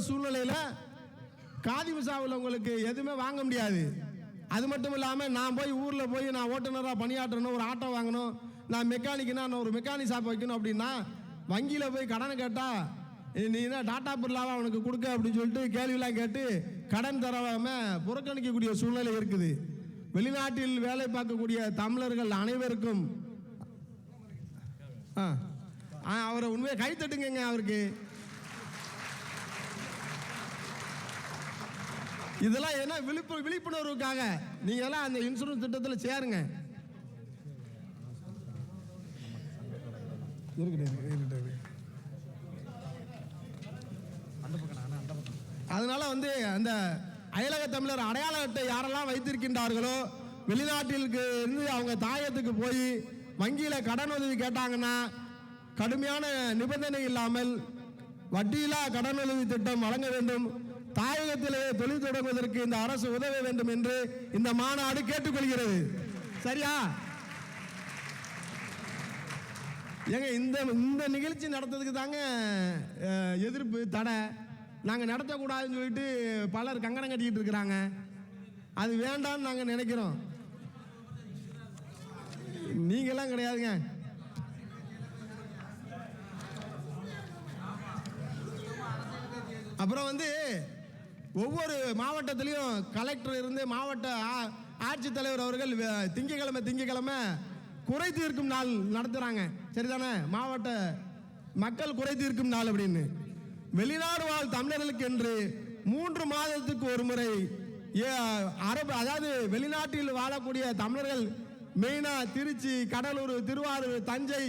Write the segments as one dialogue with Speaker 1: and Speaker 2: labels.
Speaker 1: சூழ்நிலையில் காதி விசாவில் உங்களுக்கு எதுவுமே வாங்க முடியாது. அது மட்டும் இல்லாமல் நான் போய் ஊரில் போய் நான் ஓட்டுநராக பணியாற்றணும், ஒரு ஆட்டோ வாங்கணும், நான் மெக்கானிக்குன்னா நான் ஒரு மெக்கானிக் ஷாப் வைக்கணும் அப்படின்னா வங்கியில் போய் கடனை கேட்டால் நீ தான் டாட்டா பிர்லாவை அவனுக்கு கொடுக்க அப்படின்னு சொல்லிட்டு கேள்வியெல்லாம் கேட்டு கடன் தராமல் புறக்கணிக்கக்கூடிய சூழ்நிலை இருக்குது. வெளிநாட்டில் வேலை பார்க்கக்கூடிய தமிழர்கள் அனைவருக்கும் அவரை உண்மையை கைத்தட்டுங்க. அவருக்கு இதெல்லாம் என்ன விழிப்புணர்வுக்காக நீங்க எல்லாம் அந்த இன்சூரன்ஸ் திட்டத்தில் சேருங்க. அதனால அந்த அயலக தமிழர் அடையாள அட்டை யாரெல்லாம் வைத்திருக்கின்றார்களோ வெளிநாட்டிற்கு இருந்து அவங்க தாயத்துக்கு போய் வங்கியில் கடன் உதவி கேட்டாங்கன்னா கடுமையான நிபந்தனை இல்லாமல் வட்டியில்லா கடன் உதவி திட்டம் வழங்க வேண்டும். தாயகத்திலே தொழில் தொடங்குவதற்கு இந்த அரசு உதவ வேண்டும் என்று இந்த மாநாடு கேட்டுக்கொள்கிறது. சரியா? ஏங்க இந்த நிகழ்ச்சி நடத்துறதுக்கு தாங்க எதிர்ப்பு தடை. நாங்கள் நடத்தக்கூடாதுன்னு சொல்லிட்டு பலர் கங்கணம் கட்டிக்கிட்டு இருக்கிறாங்க. அது வேண்டாம்னு நாங்கள் நினைக்கிறோம். நீங்கெல்லாம் கிடையாதுங்க. அப்புறம் ஒவ்வொரு மாவட்டத்திலையும் கலெக்டர் இருந்து மாவட்ட ஆட்சித்தலைவர் அவர்கள் திங்கக்கிழமை குறை தீர்க்கும் நாள் நடத்துகிறாங்க. சரிதானே? மாவட்ட மக்கள் குறை தீர்க்கும் நாள் அப்படின்னு வெளிநாடு வாழ் தமிழர்களுக்கு என்று 3 மாதத்துக்கு ஒரு முறை அதாவது வெளிநாட்டில் வாழக்கூடிய தமிழர்கள் மெயினா திருச்சி, கடலூர், திருவாரூர், தஞ்சை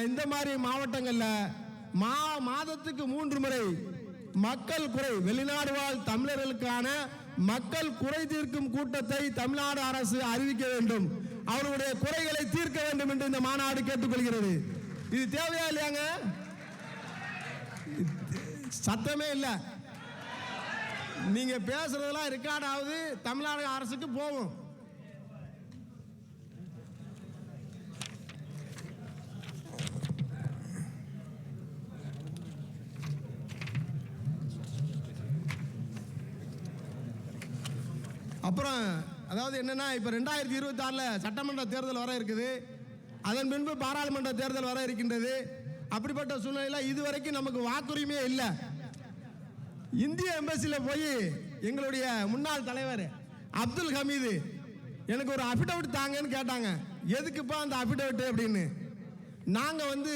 Speaker 1: இந்த மாதிரி மாவட்டங்களில் மாதத்துக்கு 3 முறை மக்கள் குறை வெளிநாடு வாழ் தமிழர்களுக்கான மக்கள் குறை தீர்க்கும் கூட்டத்தை தமிழ்நாடு அரசு அறிவிக்க வேண்டும். அவருடைய குறைகளை தீர்க்க வேண்டும் என்று இந்த மாநாடு கேட்டுக்கொள்கிறது. இது தேவையா இல்லையாங்க? சத்தமே இல்லை. நீங்க பேசுறதெல்லாம் ரெக்கார்ட் ஆகுது, தமிழ்நாடு அரசுக்கு போகும். அப்புறம் அதாவது என்னன்னா, இப்போ 2026 சட்டமன்ற தேர்தல் வர இருக்குது. அதன் பின்பு பாராளுமன்ற தேர்தல் வர இருக்கின்றது. அப்படிப்பட்ட சூழ்நிலையில் இதுவரைக்கும் நமக்கு வாக்குரிமையே இல்லை. இந்திய எம்பசியில் போய் எங்களுடைய முன்னாள் தலைவர் அப்துல் ஹமீது எனக்கு ஒரு அஃபிடவிட் தாங்கன்னு கேட்டாங்க. எதுக்குப்பா அந்த அஃபிடவிட் அப்படின்னு. நாங்கள்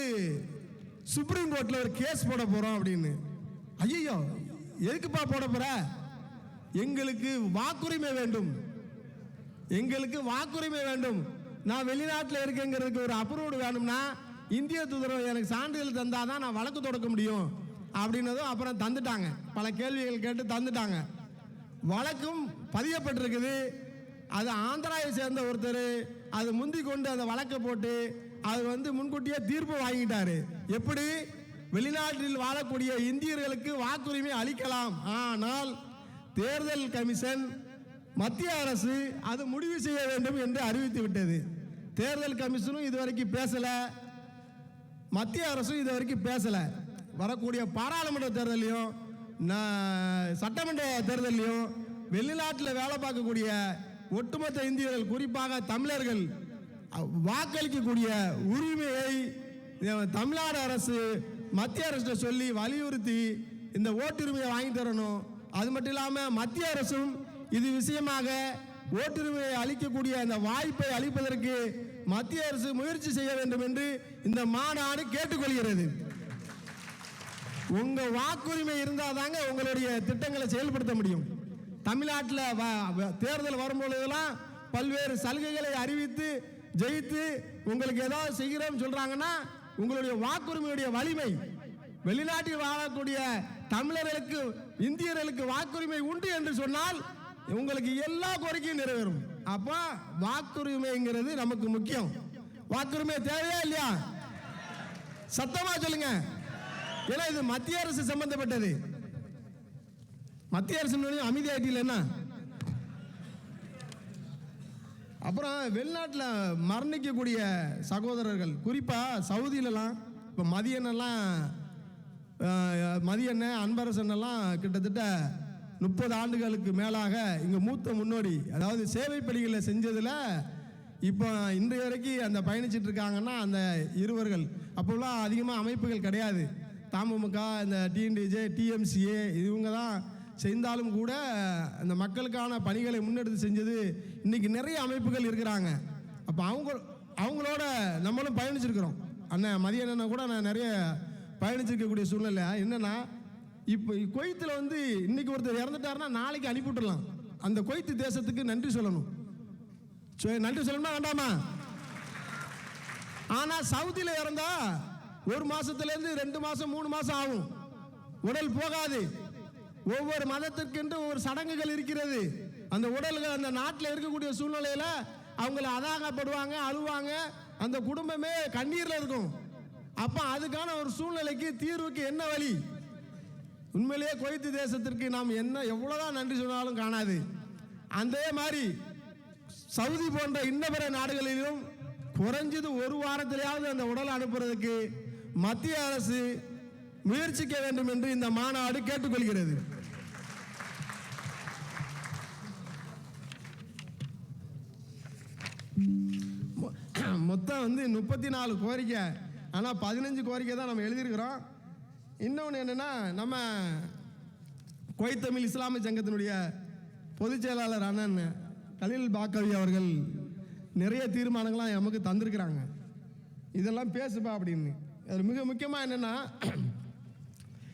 Speaker 1: சுப்ரீம் கோர்ட்டில் ஒரு கேஸ் போட போகிறோம் அப்படின்னு. ஐயோ, எதுக்குப்பா போட போகிற? எங்களுக்கு வாக்குரிமை வேண்டும், எங்களுக்கு வாக்குரிமை வேண்டும். நான் வெளிநாட்டில் இருக்கேங்கிறதுக்கு ஒரு அப்ரூவ்டு வேணும்னா இந்திய தூதரகம் எனக்கு சான்றிதழ் தந்தாதான் நான் வழக்கு தொடக்க முடியும் அப்படின்னதும் அப்புறம் தந்துட்டாங்க. பல கேள்விகள் கேட்டு தந்துட்டாங்க. வழக்கும் பதியப்பட்டிருக்குது. அது ஆந்திராவை சேர்ந்த ஒருத்தர் அது முந்தி கொண்டு அந்த வழக்கை போட்டு அது முன்கூட்டியே தீர்ப்பு வாங்கிட்டாரு. எப்படி? வெளிநாட்டில் வாழக்கூடிய இந்தியர்களுக்கு வாக்குரிமை அளிக்கலாம், ஆனால் தேர்தல் கமிஷன் மத்திய அரசு அது முடிவு செய்ய வேண்டும் என்று அறிவித்து விட்டது. தேர்தல் கமிஷனும் இதுவரைக்கும் பேசல, மத்திய அரசும் இதுவரைக்கும் பேசல. வரக்கூடிய பாராளுமன்ற தேர்தலையும் சட்டமன்ற தேர்தலையும் வெளிநாட்டில் வேலை பார்க்கக்கூடிய ஒட்டுமொத்த இந்தியர்கள், குறிப்பாக தமிழர்கள் வாக்களிக்கக்கூடிய உரிமையை தமிழ்நாடு அரசு மத்திய அரசு சொல்லி வலியுறுத்தி இந்த ஓட்டுரிமையை வாங்கி தரணும். அது மட்டும் இல்லாமல் மத்திய அரசும் இது விஷயமாக ஓட்டுரிமையை அளிக்கக்கூடிய அந்த வாய்ப்பை அளிப்பதற்கு மத்திய அரசு முயற்சி செய்ய வேண்டும் என்று இந்த மாநாடு கேட்டுக்கொள்கிறது. உங்க வாக்குரிமை இருந்தால் தாங்க உங்களுடைய திட்டங்களை செயல்படுத்த முடியும். தமிழ்நாட்டில் தேர்தல் வரும்பொழுதெல்லாம் பல்வேறு சலுகைகளை அறிவித்து ஜெயித்து உங்களுக்கு ஏதாவது செய்கிறோம் சொல்றாங்கன்னா உங்களுடைய வாக்குரிமையுடைய வலிமை, வெளிநாட்டில் வாழக்கூடிய தமிழர்களுக்கு இந்தியர்களுக்கு வாக்குரிமை உண்டு என்று சொன்னால் உங்களுக்கு எல்லா கோரிக்கையும் நிறைவேறும். அப்ப வாக்குரிமைங்கிறது நமக்கு முக்கியம். வாக்குரிமை தேவையா இல்லையா? சத்தமா சொல்லுங்க. ஏன்னா இது மத்திய அரசு சம்பந்தப்பட்டது. மத்திய அரசு அமைதியாயிட்டில் என்ன. அப்புறம் வெளிநாட்டில் மரணிக்கக்கூடிய சகோதரர்கள், குறிப்பாக சவுதியிலலாம் இப்போ மதியனெல்லாம் மதியண்ணன் அன்பரசன் எல்லாம் கிட்டத்தட்ட 30 ஆண்டுகளுக்கு மேலாக இங்கே மூத்த முன்னோடி, அதாவது சேவை பணிகளை செஞ்சதில் இப்போ இன்றைய வரைக்கும் அந்த பயணிச்சுட்டு இருக்காங்கன்னா அந்த இருவர்கள். அப்போல்லாம் அதிகமாக அமைப்புகள் கிடையாது, தமுமுக, இந்த டிஎன்டிஜே, டிஎம்சிஏ இவங்க தான் செய்தாலும் கூட அந்த மக்களுக்கான பணிகளை முன்னெடுத்து செஞ்சது. இன்றைக்கி நிறைய அமைப்புகள் இருக்கிறாங்க. அப்போ அவங்களோட நம்மளும் பயணிச்சிருக்கிறோம். அண்ணன் மதியண்ணனை கூட நான் நிறைய பயணிச்சிருக்கக்கூடிய சூழ்நிலை என்னென்னா, இப்போ குவைத்தில் வந்து இன்றைக்கி ஒருத்தர் இறந்துட்டாருன்னா நாளைக்கு அனுப்பிவிட்டுடலாம். அந்த குவைத்து தேசத்துக்கு நன்றி சொல்லணும். நன்றி சொல்லணுமா வேண்டாமா? ஆனால் சவுதியில் இறந்தா 1 மாதத்துலேருந்து 2 மாதம் 3 மாதம் ஆகும், உடல் போகாது. ஒவ்வொரு மதத்திற்கென்று ஒவ்வொரு சடங்குகள் இருக்கிறது. அந்த உடல்கள் அந்த நாட்டில் இருக்கக்கூடிய சூழ்நிலையில் அவங்கள அதாகப்படுவாங்க, அழுவாங்க, அந்த குடும்பமே கண்ணீரில் இருக்கும். அப்போ அதுக்கான ஒரு சூழ்நிலைக்கு தீர்வுக்கு என்ன வழி? உண்மையிலேயே குவைத்து தேசத்திற்கு நாம் எவ்வளோதான் நன்றி சொன்னாலும் காணாது. அதே மாதிரி சவுதி போன்ற இன்ன பிற நாடுகளிலும் குறைஞ்சது 1 வாரத்திலேயாவது அந்த உடலை அனுப்புறதுக்கு மத்திய அரசு முயற்சிக்க வேண்டும் என்று இந்த மாநாடு கேட்டுக்கொள்கிறது. மொத்தம் வந்து 34 கோரிக்கை, ஆனால் 15 கோரிக்கை தான் நம்ம எழுதியிருக்கிறோம். இன்னொன்று என்னென்னா, நம்ம குவைத் தமிழ் இஸ்லாமிய சங்கத்தினுடைய பொதுச் செயலாளர் அண்ணன் கலீல் பாக்கவி அவர்கள் நிறைய தீர்மானங்கள்லாம் நமக்கு தந்திருக்கிறாங்க. இதெல்லாம் பேசுப்பா அப்படின்னு. அது மிக முக்கியமாக என்னென்னா,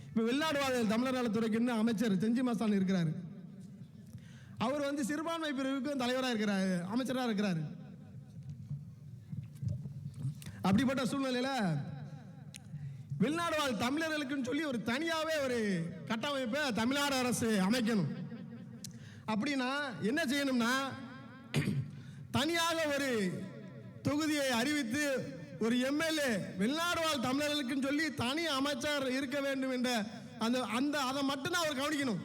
Speaker 1: இப்போ வெளிநாடு வாழ் தமிழர் நலத்துறைக்குன்னு அமைச்சர் செஞ்சி மஸ்தான் இருக்கிறார். அவர் வந்து சிறுபான்மை பிரிவுக்கும் தலைவராக இருக்கிறார், அமைச்சராக இருக்கிறார். அப்படிப்பட்ட சூழ்நிலையில் வெளிநாடு வாழ் தமிழர்களுக்குன்னு சொல்லி ஒரு தனியாகவே ஒரு கட்டமைப்பை தமிழ்நாடு அரசு அமைக்கணும். அப்படின்னா என்ன செய்யணும்னா, தனியாக ஒரு தொகுதியை அறிவித்து ஒரு எம்எல்ஏ வெளிநாடு வாழ் தமிழர்களுக்குன்னு சொல்லி தனி அமைச்சர் இருக்க வேண்டும் என்ற அதை மட்டும்தான் அவர் கவனிக்கணும்,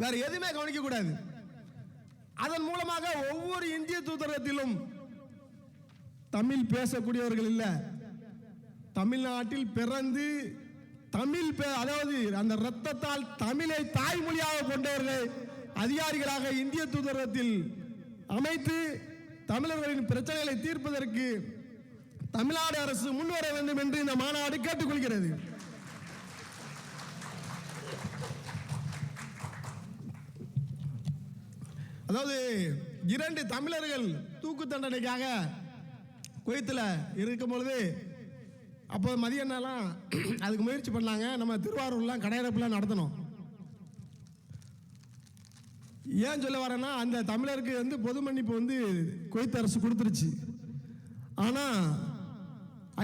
Speaker 1: வேற எதுவுமே கவனிக்க கூடாது. அதன் மூலமாக ஒவ்வொரு இந்திய தூதரகத்திலும் தமிழ் பேசக்கூடியவர்கள் இல்லை, தமிழ்நாட்டில் பிறந்து தமிழ் அதாவது அந்த இரத்தத்தால் தமிழை தாய்மொழியாக கொண்டவர்கள் அதிகாரிகளாக இந்திய தூதரகத்தில் அமைத்து தமிழர்களின் பிரச்சனைகளை தீர்ப்பதற்கு தமிழ்நாடு அரசு முன்வர வேண்டும் என்று இந்த மாநாடு கேட்டுக்கொள்கிறது. அதாவது 2 தமிழர்கள் தூக்கு தண்டனைக்காக குவைத்தில் இருக்கும் பொழுது அப்போ மதியண்ணெல்லாம் அதுக்கு முயற்சி பண்ணாங்க. நம்ம திருவாரூர்லாம் கடையரப்புலாம் நடத்தணும். ஏன் சொல்ல வரேன்னா, அந்த தமிழருக்கு வந்து பொது மன்னிப்பு வந்து குவைத் அரசு கொடுத்துருச்சு. ஆனால்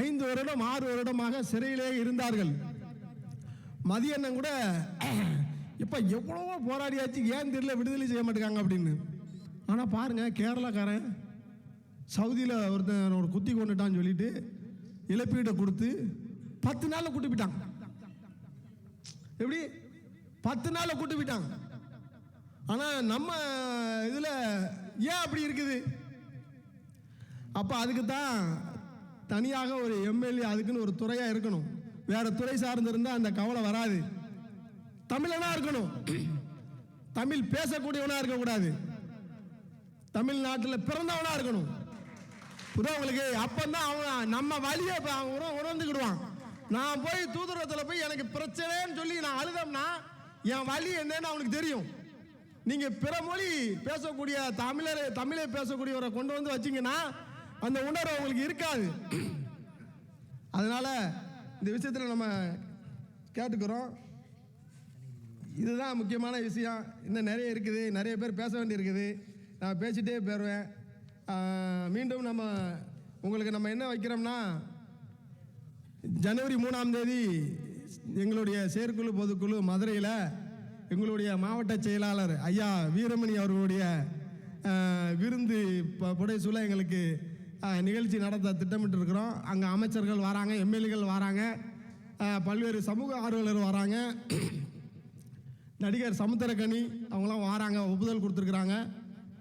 Speaker 1: 5 வருடம் 6 வருடமாக சிறையிலே இருந்தார்கள். மதியண்ணன் கூட இப்போ எவ்வளவோ போராடியாச்சு, ஏன் தெரியல விடுதலை செய்ய மாட்டேங்காங்க அப்படின்னு. ஆனால் பாருங்க, கேரளாக்காரன் சவுதியில் ஒருத்தன் ஒரு குத்தி கொண்டுட்டான்னு சொல்லிட்டு இழப்பீட்டை கொடுத்து 10 நாளில் கூட்டு போயிட்டாங்க. எப்படி 10 நாளில் கூட்டு போயிட்டாங்க. ஆனால் நம்ம இதில் ஏன் அப்படி இருக்குது? அப்போ அதுக்கு தான் தனியாக ஒரு எம்எல்ஏ அதுக்குன்னு ஒரு துறையாக இருக்கணும். வேற துறை சார்ந்து இருந்தால் அந்த கவலை வராது. தமிழனா இருக்கணும், தமிழ் பேசக்கூடியவனா இருக்கக்கூடாது, தமிழ்நாட்டில் பிறந்தவனா இருக்கணும். உங்களுக்கு அப்பந்தான் அவன் நம்ம வழியை உணர்ந்துக்கிடுவான். நான் போய் தூதரகத்தில் போய் எனக்கு பிரச்சனைன்னு சொல்லி நான் அழுதம்னா என் வழி என்னன்னு அவனுக்கு தெரியும். நீங்க பிற மொழி பேசக்கூடிய தமிழை பேசக்கூடியவரை கொண்டு வந்து வச்சீங்கன்னா அந்த உணர்வு அவங்களுக்கு இருக்காது. அதனால இந்த விஷயத்தில் நம்ம கேட்டுக்கிறோம். இதுதான் முக்கியமான விஷயம். இன்னும் நிறைய இருக்குது, நிறைய பேர் பேச வேண்டி இருக்குது. நான் பேசிட்டே போயிடுவேன். மீண்டும் உங்களுக்கு நம்ம என்ன வைக்கிறோம்னா, ஜனவரி 3ஆம் தேதி எங்களுடைய செயற்குழு பொதுக்குழு மதுரையில் எங்களுடைய மாவட்ட செயலாளர் ஐயா வீரமணி அவர்களுடைய விருந்து புடைசூழ எங்களுக்கு நிகழ்ச்சி நடத்த திட்டமிட்டு இருக்கிறோம். அங்கே அமைச்சர்கள் வராங்க, எம்எல்ஏகள் வராங்க, பல்வேறு சமூக ஆர்வலர் வராங்க, நடிகர் சமுத்திரக்கனி அவங்களாம் வராங்க, ஒப்புதல் கொடுத்துருக்குறாங்க.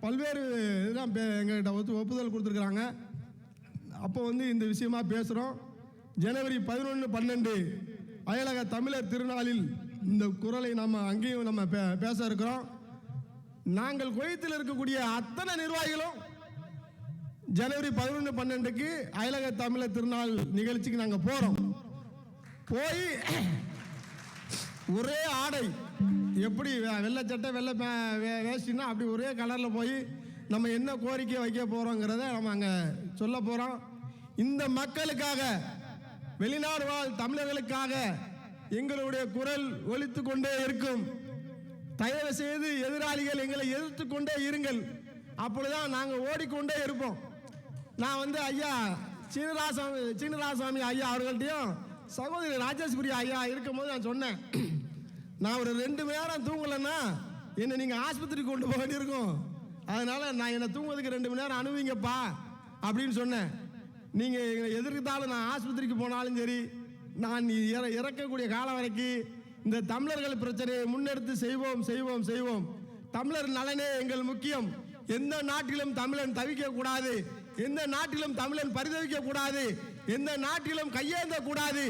Speaker 1: பல்வேறு இதெல்லாம் எங்கள்கிட்ட ஒப்புதல் கொடுத்துருக்குறாங்க. அப்போ வந்து இந்த விஷயமா பேசுகிறோம். ஜனவரி 11, 12 அயலக தமிழர் திருநாளில் இந்த குரலை நம்ம அங்கேயும் நம்ம பேச இருக்கிறோம். நாங்கள் குவைத்தில் இருக்கக்கூடிய அத்தனை நிர்வாகிகளும் ஜனவரி 11-12 அயலக தமிழர் திருநாள் நிகழ்ச்சிக்கு நாங்கள் போகிறோம். போய் ஒரே ஆடை எப்படி வெள்ளை சட்டை வெள்ளை வேஷ்டின்னா அப்படி ஒரே கலரில் போய் நம்ம என்ன கோரிக்கை வைக்க போகிறோங்கிறத நம்ம அங்கே சொல்ல போகிறோம். இந்த மக்களுக்காக, வெளிநாடு வாழ் தமிழர்களுக்காக எங்களுடைய குரல் ஒலித்து கொண்டே இருக்கும். தயவு செய்து எதிராளிகள் எங்களை எதிர்த்து கொண்டே இருங்கள், அப்பொழுதுதான் நாங்கள் ஓடிக்கொண்டே இருப்போம். நான் ஐயா சீனிராசாமி ஐயா அவர்கள்ட்டையும் சகோதரி ராஜேஸ்வரி ஐயா இருக்கும்போது நான் சொன்னேன், நான் ஒரு 2 மணி நேரம் தூங்கலைன்னா என்னை நீங்கள் ஆஸ்பத்திரிக்கு கொண்டு போக வேண்டியிருக்கும், அதனால் நான் என்னை தூங்குறதுக்கு 2 மணி நேரம் அனுபவிங்கப்பா அப்படின்னு சொன்னேன். நீங்கள் எங்களை எதிர்த்தாலும் நான் ஆஸ்பத்திரிக்கு போனாலும் சரி, நான் இறக்கக்கூடிய காலம் வரைக்கும் இந்த தமிழர்கள் பிரச்சனையை முன்னெடுத்து செய்வோம் செய்வோம் செய்வோம். தமிழர் நலனே எங்கள் முக்கியம். எந்த நாட்டிலும் தமிழன் தவிக்க கூடாது, எந்த நாட்டிலும் தமிழன் பரிதவிக்க கூடாது, எந்த நாட்டிலும் கையேந்த கூடாது,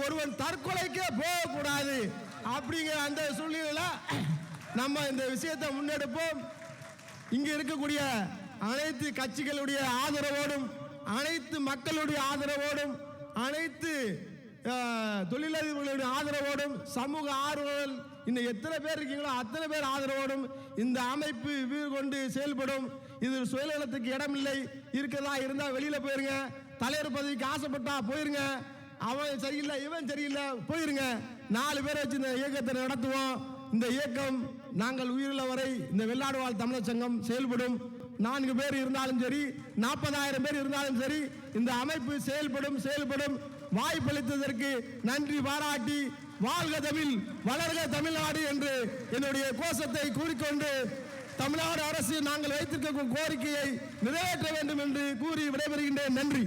Speaker 1: ஒருவன் தற்கொலைக்கே போகக்கூடாது. அப்படிங்கிற அந்த சூழ்நிலையில நம்ம இந்த விஷயத்தை முன்னெடுப்போம். இங்க இருக்கக்கூடிய அனைத்து கட்சிகளுடைய ஆதரவோடும், அனைத்து மக்களுடைய ஆதரவோடும், அனைத்து தொழிலதிபர்களுடைய ஆதரவோடும், சமூக ஆர்வலர்கள் இன்னும் எத்தனை பேர் இருக்கீங்களோ அத்தனை பேர் ஆதரவோடும் இந்த அமைப்பு வீறு கொண்டு செயல்படும். இது சுயநலத்துக்கு இடமில்லை. இருக்கதா இருந்தால் வெளியில போயிருங்க, தலைவர் பதவிக்கு ஆசைப்பட்டா போயிருங்க, அவன் சரியில்லை இவன் சரியில்லை போயிருங்க, 4 பேரை வச்சு இந்த இயக்கத்தை நடத்துவோம். இந்த இயக்கம் நாங்கள் உயிருள்ள வரை இந்த வெள்ளாடு வாழ் தமிழர் சங்கம் செயல்படும். 4 பேர் இருந்தாலும் சரி, 40,000 பேர் இருந்தாலும் சரி, இந்த அமைப்பு செயல்படும். வாய்ப்பளித்ததற்கு நன்றி பாராட்டி, வாழ்க தமிழ், வளர்க தமிழ்நாடு என்று என்னுடைய கோஷத்தை கூறிக்கொண்டு, தமிழ்நாடு அரசு நாங்கள் வைத்திருக்கும் கோரிக்கையை நிறைவேற்ற வேண்டும் என்று கூறி விடைபெறுகின்றேன். நன்றி.